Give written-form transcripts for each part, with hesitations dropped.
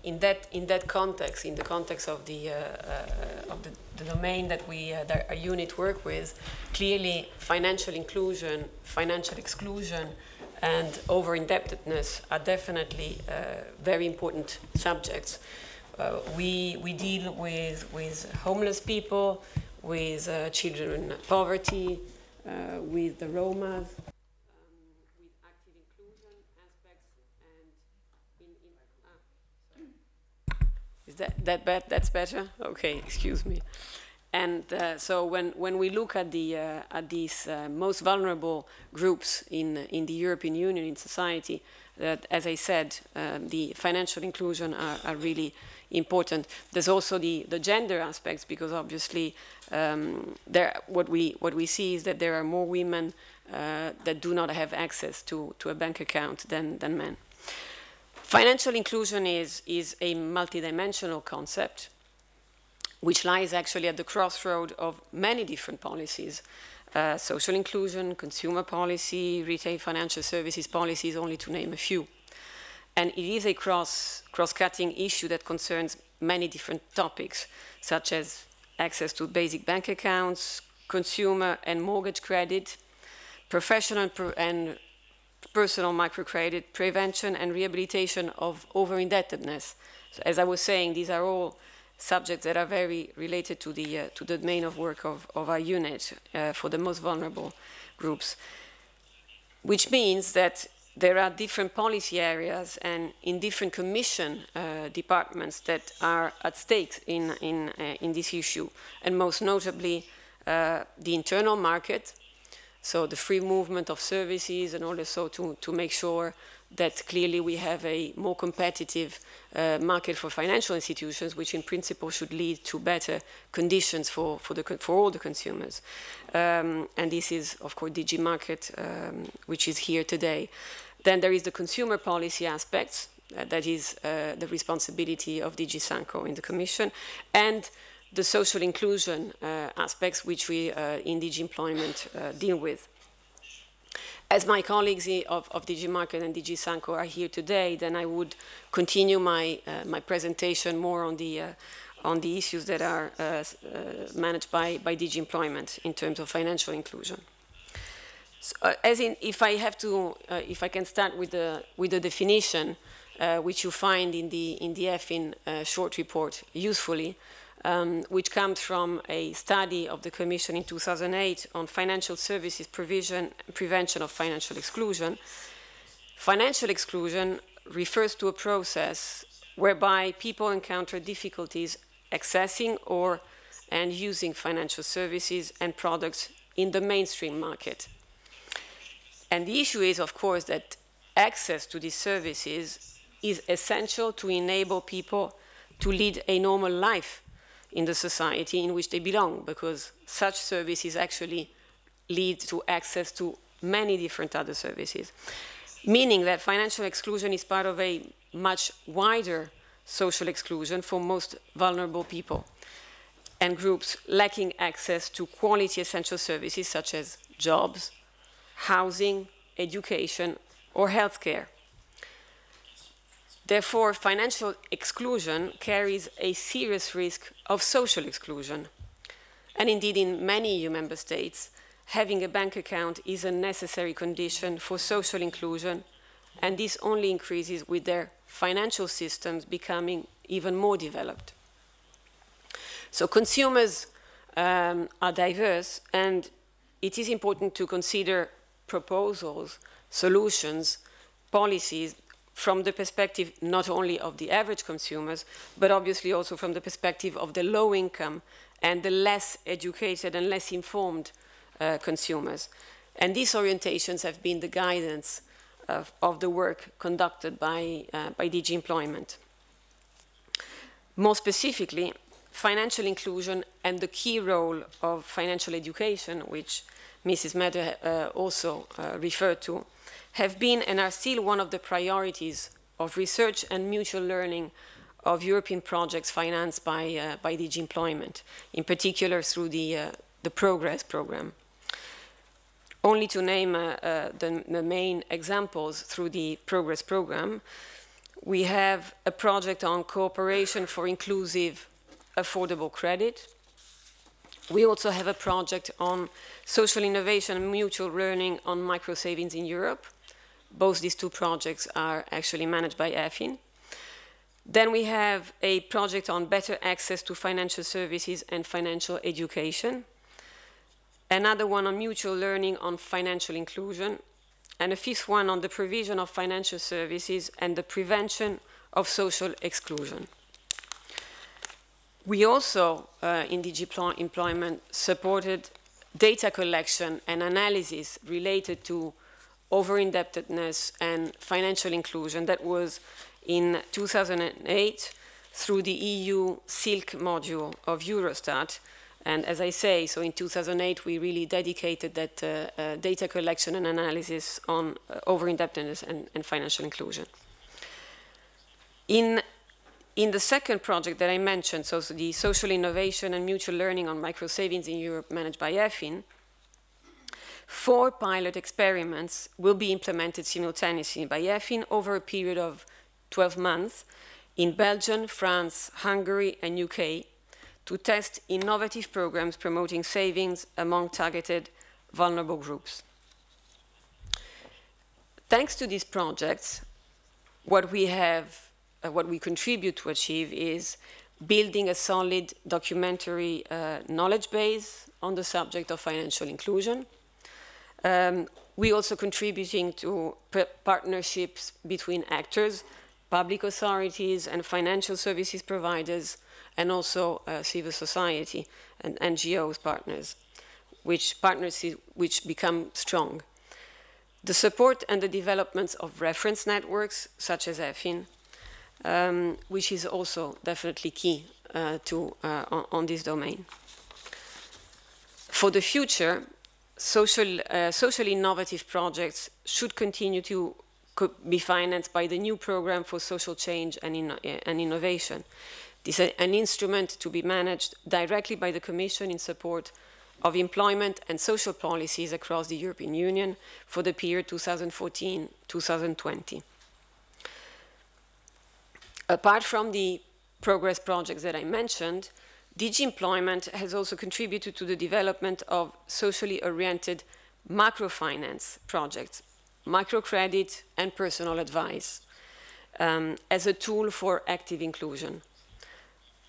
in that context, in the context of the domain that that our unit work with, clearly financial inclusion, financial exclusion, and over-indebtedness are definitely very important subjects. We deal with homeless people, with children in poverty, with the Romas, with active inclusion aspects, and is that bad? That's better? Okay, excuse me. And so when we look at these most vulnerable groups in the European Union, in society, that, as I said, the financial inclusion are really important. There's also the gender aspects, because obviously what we see is that there are more women that do not have access to a bank account than men. Financial inclusion is a multidimensional concept, which lies actually at the crossroad of many different policies. Social inclusion, consumer policy, retail financial services policies, only to name a few. And it is a cross-cutting issue that concerns many different topics, such as access to basic bank accounts, consumer and mortgage credit, professional and personal microcredit, prevention and rehabilitation of over-indebtedness. So as I was saying, these are all subjects that are very related to the domain of work of our unit for the most vulnerable groups, which means that there are different policy areas and in different commission departments that are at stake in this issue, and most notably the internal market, so the free movement of services, and also to make sure that clearly we have a more competitive market for financial institutions, which in principle should lead to better conditions for all the consumers. And this is, of course, DG Market, which is here today. Then there is the consumer policy aspects, that is the responsibility of DG Sanco in the Commission, and the social inclusion aspects, which we in DG Employment deal with. As my colleagues of DG Market and DG Sanco are here today, then I would continue my presentation more on the issues that are managed by DG Employment in terms of financial inclusion. So, if I can start with the definition, which you find in the Efin short report usefully, which comes from a study of the Commission in 2008 on financial services provision, prevention of financial exclusion. Financial exclusion refers to a process whereby people encounter difficulties accessing and using financial services and products in the mainstream market. And the issue is, of course, that access to these services is essential to enable people to lead a normal life in the society in which they belong, because such services actually lead to access to many different other services. Meaning that financial exclusion is part of a much wider social exclusion for most vulnerable people and groups lacking access to quality essential services such as jobs, housing, education, or healthcare. Therefore, financial exclusion carries a serious risk of social exclusion. And indeed, in many EU member states, having a bank account is a necessary condition for social inclusion, and this only increases with their financial systems becoming even more developed. So consumers are diverse, and it is important to consider proposals, solutions, policies from the perspective not only of the average consumers, but obviously also from the perspective of the low income and the less educated and less informed consumers. And these orientations have been the guidance of the work conducted by DG Employment. More specifically, financial inclusion and the key role of financial education, which Mrs. Meder also referred to, have been and are still one of the priorities of research and mutual learning of European projects financed by DG Employment, in particular through the Progress program. Only to name the main examples through the Progress program, We have a project on cooperation for inclusive, affordable credit. We also have a project on social innovation and mutual learning on micro-savings in Europe. Both these two projects are actually managed by Efin. Then we have a project on better access to financial services and financial education. Another one on mutual learning on financial inclusion. And a fifth one on the provision of financial services and the prevention of social exclusion. We also, in DG Employment, supported data collection and analysis related to over-indebtedness and financial inclusion. That was in 2008 through the EU SILK module of Eurostat. And as I say, so in 2008, we really dedicated that data collection and analysis on over-indebtedness and financial inclusion. In the second project that I mentioned, so the social innovation and mutual learning on micro-savings in Europe managed by Efin, 4 pilot experiments will be implemented simultaneously by Efin over a period of 12 months in Belgium, France, Hungary, and UK to test innovative programs promoting savings among targeted vulnerable groups. Thanks to these projects, what we contribute to achieve is building a solid documentary knowledge base on the subject of financial inclusion. We also contributing to partnerships between actors, public authorities and financial services providers, and also civil society and NGOs partners, which become strong. The support and the developments of reference networks, such as Efin, which is also definitely key on this domain. For the future, socially innovative projects should continue to be financed by the new program for social change and innovation. This is an instrument to be managed directly by the Commission in support of employment and social policies across the European Union for the period 2014-2020. Apart from the progress projects that I mentioned, DG Employment has also contributed to the development of socially oriented macrofinance projects, microcredit and personal advice, as a tool for active inclusion.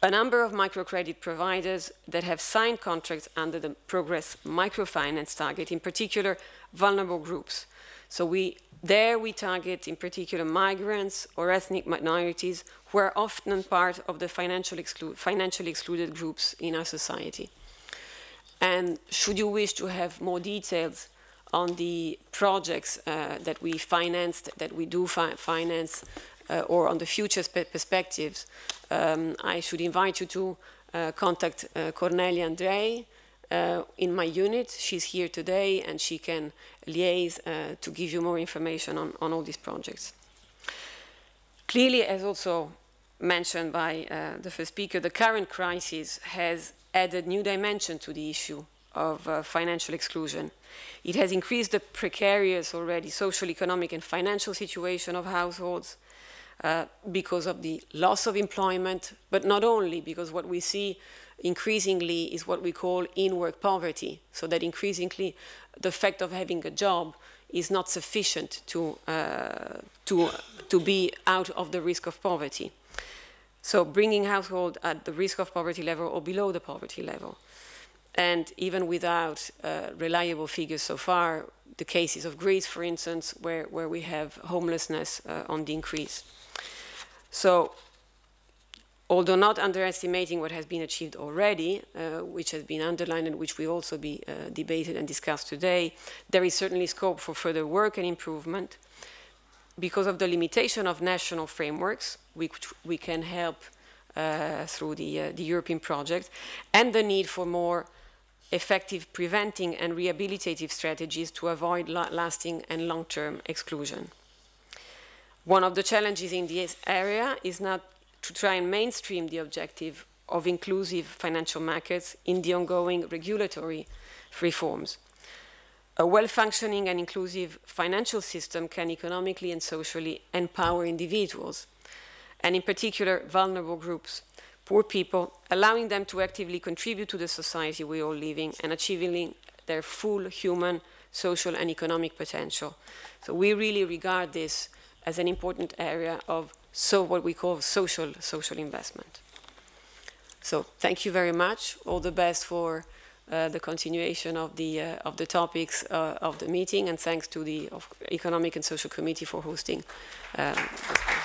A number of microcredit providers that have signed contracts under the Progress Microfinance target, in particular vulnerable groups. So we target in particular migrants or ethnic minorities who are often part of the financially excluded groups in our society. And should you wish to have more details on the projects that we financed, that we do finance, or on the future perspectives, I should invite you to contact Cornelia Andrei in my unit. She's here today and she can liaise to give you more information on all these projects. Clearly, as also mentioned by the first speaker, the current crisis has added new dimension to the issue of financial exclusion. It has increased the precarious already social, economic and financial situation of households because of the loss of employment, but not only, because what we see increasingly is what we call in-work poverty, so that increasingly the fact of having a job is not sufficient to be out of the risk of poverty. So bringing household at the risk of poverty level or below the poverty level. And even without reliable figures so far, the cases of Greece, for instance, where we have homelessness on the increase. So, although not underestimating what has been achieved already, which has been underlined and which will also be debated and discussed today, there is certainly scope for further work and improvement. Because of the limitation of national frameworks, which we can help through the European project, and the need for more effective preventing and rehabilitative strategies to avoid lasting and long-term exclusion. One of the challenges in this area is now to try and mainstream the objective of inclusive financial markets in the ongoing regulatory reforms. A well-functioning and inclusive financial system can economically and socially empower individuals, and in particular vulnerable groups, poor people, allowing them to actively contribute to the society we all live in and achieving their full human, social and economic potential. So we really regard this as an important area of what we call social investment. So thank you very much. All the best for the continuation of the topics of the meeting, and thanks to the Economic and Social Committee for hosting this.